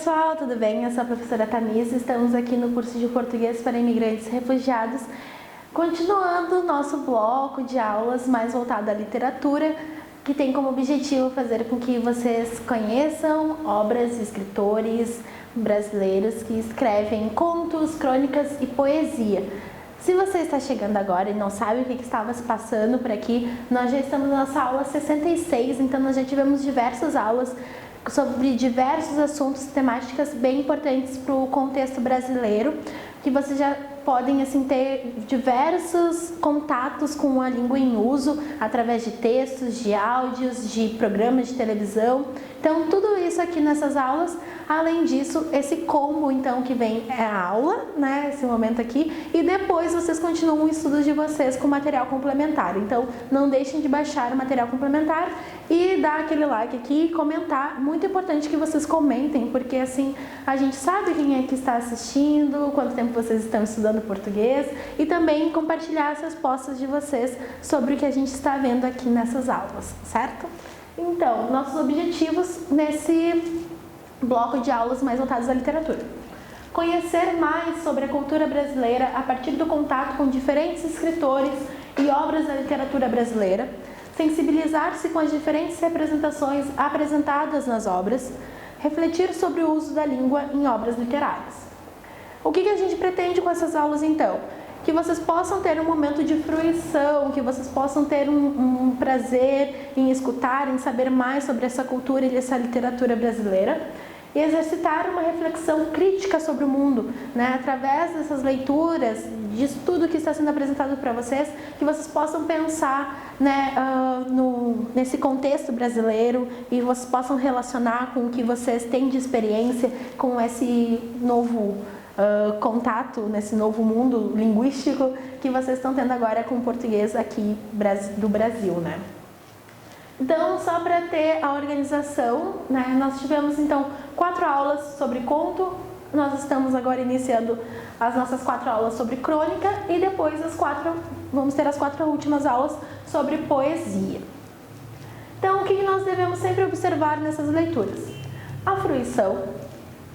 pessoal, tudo bem? Eu sou a professora Tamisa, estamos aqui no curso de Português para Imigrantes e Refugiados, continuando o nosso bloco de aulas mais voltado à literatura, que tem como objetivo fazer com que vocês conheçam obras de escritores brasileiros que escrevem contos, crônicas e poesia. Se você está chegando agora e não sabe o que estava se passando por aqui, nós já estamos na nossa aula 66, então nós já tivemos diversas aulas sobre diversos assuntos, temáticas bem importantes para o contexto brasileiro, que vocês já podem assim ter diversos contatos com a língua em uso através de textos, de áudios, de programas de televisão. Então tudo isso aqui nessas aulas. Além disso, esse combo então que vem é a aula, né, esse momento aqui, e depois vocês continuam o estudo de vocês com material complementar. Então não deixem de baixar o material complementar e dar aquele like aqui e comentar. Muito importante que vocês comentem, porque assim a gente sabe quem é que está assistindo, quanto tempo vocês estão estudando português, e também compartilhar as respostas de vocês sobre o que a gente está vendo aqui nessas aulas, certo? Então, nossos objetivos nesse bloco de aulas mais voltadas à literatura: conhecer mais sobre a cultura brasileira a partir do contato com diferentes escritores e obras da literatura brasileira, sensibilizar-se com as diferentes representações apresentadas nas obras, refletir sobre o uso da língua em obras literárias. O que a gente pretende com essas aulas então? Que vocês possam ter um momento de fruição, que vocês possam ter um prazer em escutar, em saber mais sobre essa cultura e essa literatura brasileira, e exercitar uma reflexão crítica sobre o mundo, né? Através dessas leituras, disso tudo que está sendo apresentado para vocês, que vocês possam pensar, né, nesse contexto brasileiro, e vocês possam relacionar com o que vocês têm de experiência com esse novo contato, nesse novo mundo linguístico que vocês estão tendo agora com o português aqui do Brasil, né? Então, só para ter a organização, né, nós tivemos então 4 aulas sobre conto, nós estamos agora iniciando as nossas 4 aulas sobre crônica, e depois vamos ter as 4 últimas aulas sobre poesia. Então, o que nós devemos sempre observar nessas leituras? A fruição,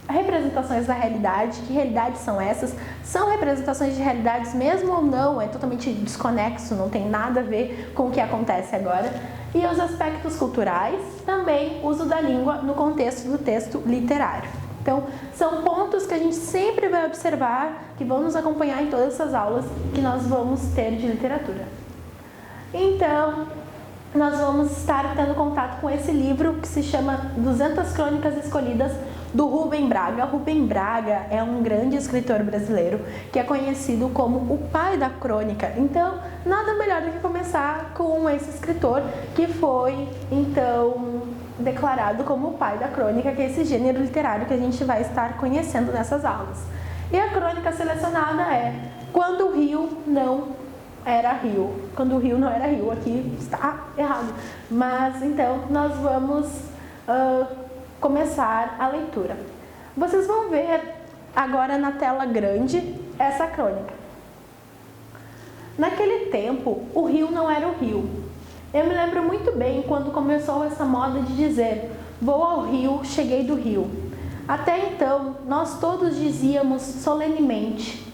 representações da realidade. Que realidades são essas? São representações de realidades mesmo ou não? É totalmente desconexo, não tem nada a ver com o que acontece agora. E os aspectos culturais, também uso da língua no contexto do texto literário. Então, são pontos que a gente sempre vai observar, que vão nos acompanhar em todas essas aulas que nós vamos ter de literatura. Então, nós vamos estar tendo contato com esse livro que se chama 200 Crônicas Escolhidas, do Rubem Braga. Rubem Braga é um grande escritor brasileiro que é conhecido como o pai da crônica. Então, nada melhor do que começar com esse escritor que foi, então, declarado como o pai da crônica, que é esse gênero literário que a gente vai estar conhecendo nessas aulas. E a crônica selecionada é Quando o Rio Não Era Rio. Quando o Rio Não Era Rio, aqui está errado. Mas, então, nós vamos começar a leitura. Vocês vão ver agora na tela grande essa crônica. Naquele tempo, o rio não era o rio. Eu me lembro muito bem quando começou essa moda de dizer: vou ao rio, cheguei do rio. Até então, nós todos dizíamos solenemente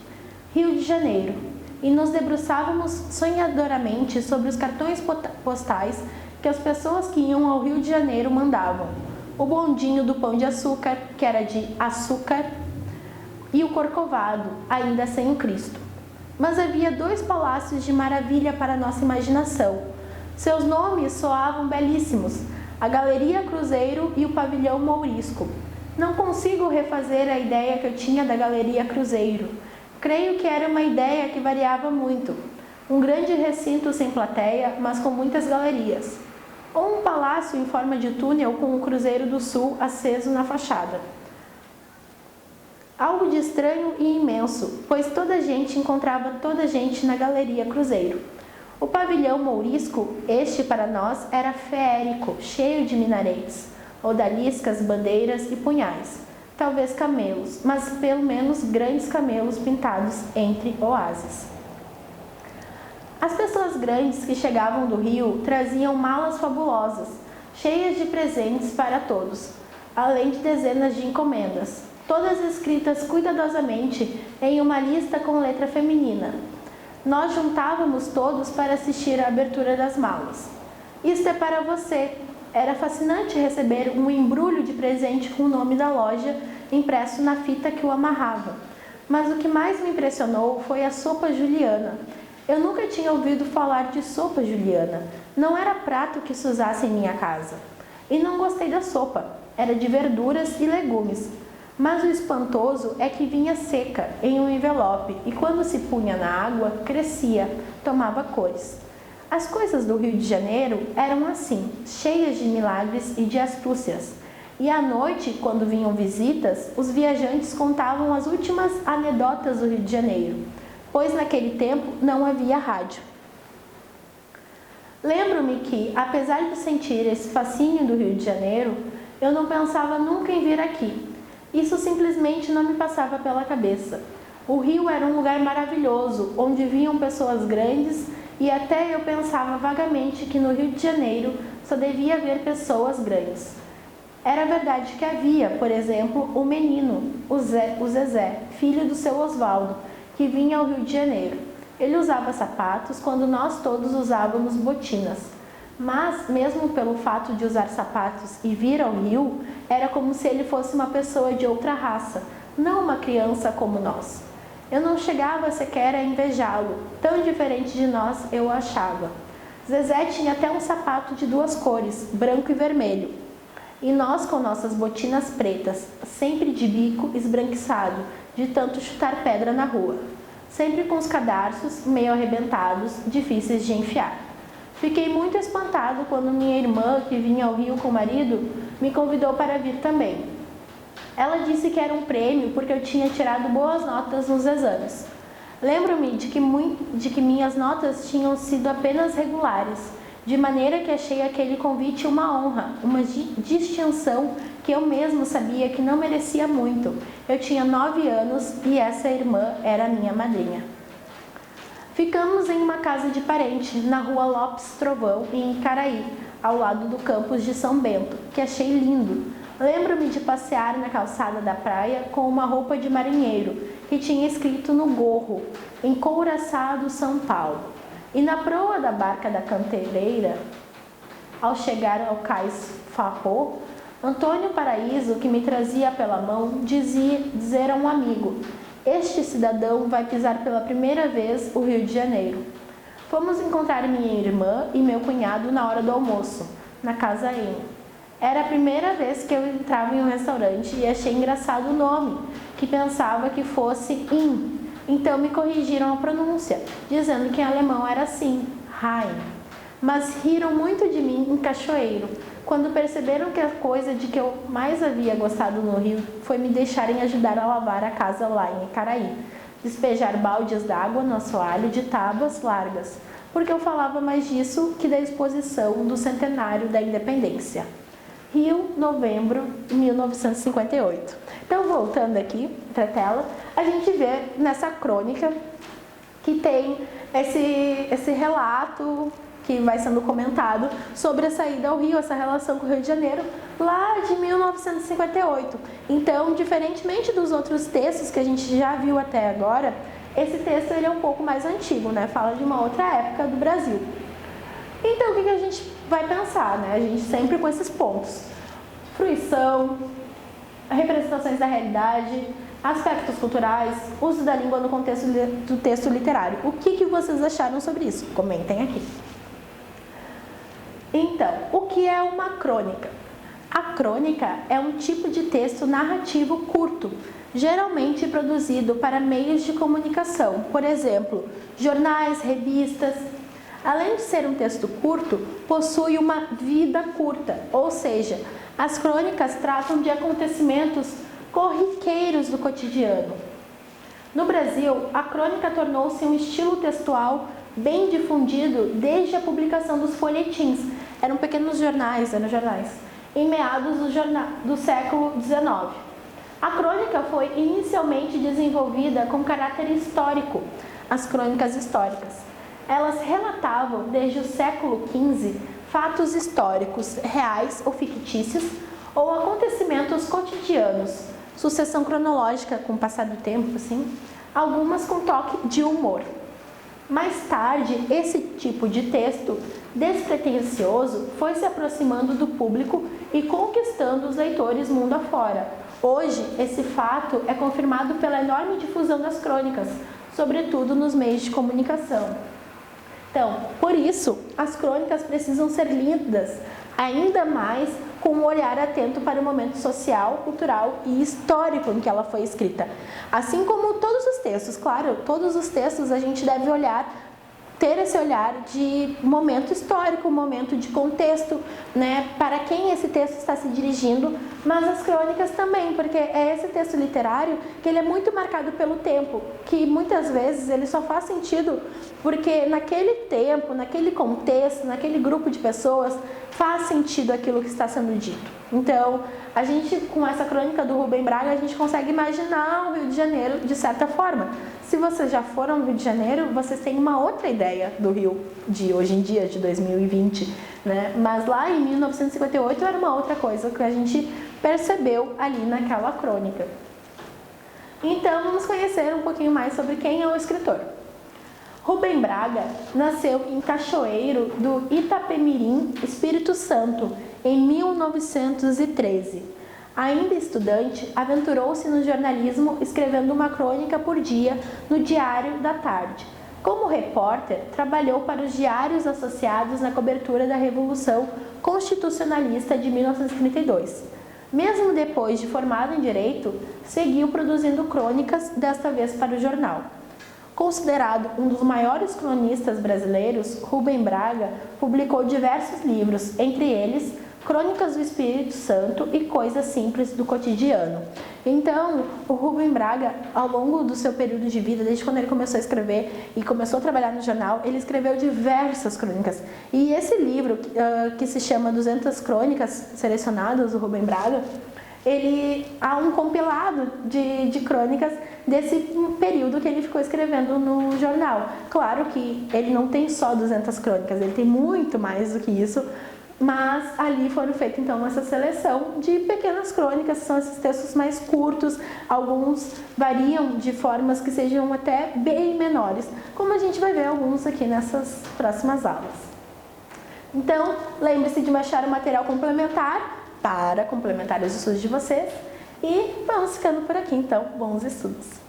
Rio de Janeiro, e nos debruçávamos sonhadoramente sobre os cartões postais que as pessoas que iam ao Rio de Janeiro mandavam. O bondinho do Pão de Açúcar, que era de açúcar, e o Corcovado, ainda sem o Cristo. Mas havia 2 palácios de maravilha para nossa imaginação. Seus nomes soavam belíssimos: a Galeria Cruzeiro e o Pavilhão Mourisco. Não consigo refazer a ideia que eu tinha da Galeria Cruzeiro. Creio que era uma ideia que variava muito. Um grande recinto sem plateia, mas com muitas galerias. Ou um palácio em forma de túnel com o Cruzeiro do Sul aceso na fachada. Algo de estranho e imenso, pois toda a gente encontrava toda a gente na Galeria Cruzeiro. O pavilhão Mourisco, este para nós, era feérico, cheio de minaretes, odaliscas, bandeiras e punhais. Talvez camelos, mas pelo menos grandes camelos pintados entre oásis. As pessoas grandes que chegavam do Rio traziam malas fabulosas, cheias de presentes para todos. além de dezenas de encomendas, todas escritas cuidadosamente em uma lista com letra feminina. Nós juntávamos todos para assistir à abertura das malas. Isto é para você. Era fascinante receber um embrulho de presente com o nome da loja impresso na fita que o amarrava. Mas o que mais me impressionou foi a sopa juliana. Eu nunca tinha ouvido falar de sopa juliana. Não era prato que se usasse em minha casa. E não gostei da sopa. Era de verduras e legumes. Mas o espantoso é que vinha seca, em um envelope, e quando se punha na água, crescia, tomava cores. As coisas do Rio de Janeiro eram assim, cheias de milagres e de astúcias. E à noite, quando vinham visitas, os viajantes contavam as últimas anedotas do Rio de Janeiro, pois naquele tempo não havia rádio. Lembro-me que, apesar de sentir esse fascínio do Rio de Janeiro, eu não pensava nunca em vir aqui. Isso simplesmente não me passava pela cabeça. O Rio era um lugar maravilhoso, onde viviam pessoas grandes, e até eu pensava vagamente que no Rio de Janeiro só devia haver pessoas grandes. Era verdade que havia, por exemplo, o menino, o Zezé, filho do seu Osvaldo, que vinha ao Rio de Janeiro. Ele usava sapatos quando nós todos usávamos botinas. Mas, mesmo pelo fato de usar sapatos e vir ao Rio, era como se ele fosse uma pessoa de outra raça, não uma criança como nós. Eu não chegava sequer a invejá-lo, tão diferente de nós eu o achava. Zezé tinha até um sapato de duas cores, branco e vermelho. E nós com nossas botinas pretas, sempre de bico esbranquiçado, de tanto chutar pedra na rua. Sempre com os cadarços meio arrebentados, difíceis de enfiar. Fiquei muito espantado quando minha irmã, que vinha ao Rio com o marido, me convidou para vir também. Ela disse que era um prêmio porque eu tinha tirado boas notas nos exames. Lembro-me de que minhas notas tinham sido apenas regulares, de maneira que achei aquele convite uma honra, uma distinção que eu mesmo sabia que não merecia muito. Eu tinha 9 anos e essa irmã era minha madrinha. Ficamos em uma casa de parente, na rua Lopes Trovão, em Icaraí, ao lado do campus de São Bento, que achei lindo. Lembro-me de passear na calçada da praia com uma roupa de marinheiro, que tinha escrito no gorro, Encouraçado São Paulo. E na proa da barca da canteireira, ao chegar ao cais Farrô, Antônio Paraíso, que me trazia pela mão, dizer a um amigo: este cidadão vai pisar pela primeira vez o Rio de Janeiro. Fomos encontrar minha irmã e meu cunhado na hora do almoço, na Casa Em. Era a primeira vez que eu entrava em um restaurante e achei engraçado o nome, que pensava que fosse In. Então me corrigiram a pronúncia, dizendo que em alemão era assim, Rhein. Mas riram muito de mim em Cachoeiro, quando perceberam que a coisa de que eu mais havia gostado no Rio foi me deixarem ajudar a lavar a casa lá em Icaraí, despejar baldes d'água no assoalho de tábuas largas, porque eu falava mais disso que da exposição do centenário da Independência. Rio, novembro de 1958. Então, voltando aqui para a tela, a gente vê nessa crônica que tem esse relato que vai sendo comentado sobre a saída ao Rio, essa relação com o Rio de Janeiro, lá de 1958. Então, diferentemente dos outros textos que a gente já viu até agora, esse texto ele é um pouco mais antigo, né? Fala de uma outra época do Brasil. Então, o que a gente vai pensar, né? A gente sempre com esses pontos. Fruição, representações da realidade, aspectos culturais, uso da língua no contexto do texto literário. O que vocês acharam sobre isso? Comentem aqui. Então, o que é uma crônica? A crônica é um tipo de texto narrativo curto, geralmente produzido para meios de comunicação, por exemplo, jornais, revistas. Além de ser um texto curto, possui uma vida curta, ou seja, as crônicas tratam de acontecimentos corriqueiros do cotidiano. No Brasil, a crônica tornou-se um estilo textual bem difundido desde a publicação dos folhetins, eram pequenos jornais, em meados do século XIX. A crônica foi inicialmente desenvolvida com caráter histórico, as crônicas históricas. Elas relatavam, desde o século XV, fatos históricos, reais ou fictícios, ou acontecimentos cotidianos, sucessão cronológica com o passar do tempo, assim, algumas com toque de humor. Mais tarde, esse tipo de texto despretensioso foi se aproximando do público e conquistando os leitores mundo afora. Hoje, esse fato é confirmado pela enorme difusão das crônicas, sobretudo nos meios de comunicação. Então, por isso, as crônicas precisam ser lidas ainda mais com um olhar atento para o momento social, cultural e histórico em que ela foi escrita. Assim como todos os textos, claro, todos os textos a gente deve ter esse olhar de momento histórico, momento de contexto, né, para quem esse texto está se dirigindo, mas as crônicas também, porque é esse texto literário que ele é muito marcado pelo tempo, que muitas vezes ele só faz sentido porque naquele tempo, naquele contexto, naquele grupo de pessoas, faz sentido aquilo que está sendo dito. Então, a gente, com essa crônica do Rubem Braga, a gente consegue imaginar o Rio de Janeiro de certa forma. Se vocês já foram ao Rio de Janeiro, vocês têm uma outra ideia do Rio de hoje em dia, de 2020, né? Mas lá em 1958 era uma outra coisa que a gente percebeu ali naquela crônica. Então, vamos conhecer um pouquinho mais sobre quem é o escritor. Rubem Braga nasceu em Cachoeiro do Itapemirim, Espírito Santo, em 1913. Ainda estudante, aventurou-se no jornalismo escrevendo uma crônica por dia no Diário da Tarde. Como repórter, trabalhou para os diários associados na cobertura da Revolução Constitucionalista de 1932. Mesmo depois de formado em Direito, seguiu produzindo crônicas, desta vez para o jornal. Considerado um dos maiores cronistas brasileiros, Rubem Braga publicou diversos livros, entre eles Crônicas do Espírito Santo e Coisas Simples do Cotidiano. Então, o Rubem Braga, ao longo do seu período de vida, desde quando ele começou a escrever e começou a trabalhar no jornal, ele escreveu diversas crônicas. E esse livro, que se chama 200 Crônicas Selecionadas, do Rubem Braga, ele há um compilado de crônicas desse período que ele ficou escrevendo no jornal. Claro que ele não tem só 200 crônicas, ele tem muito mais do que isso, mas ali foram feitas então essa seleção de pequenas crônicas, que são esses textos mais curtos, alguns variam de formas que sejam até bem menores, como a gente vai ver alguns aqui nessas próximas aulas. Então, lembre-se de baixar o material complementar para complementar os estudos de vocês e vamos ficando por aqui então, bons estudos!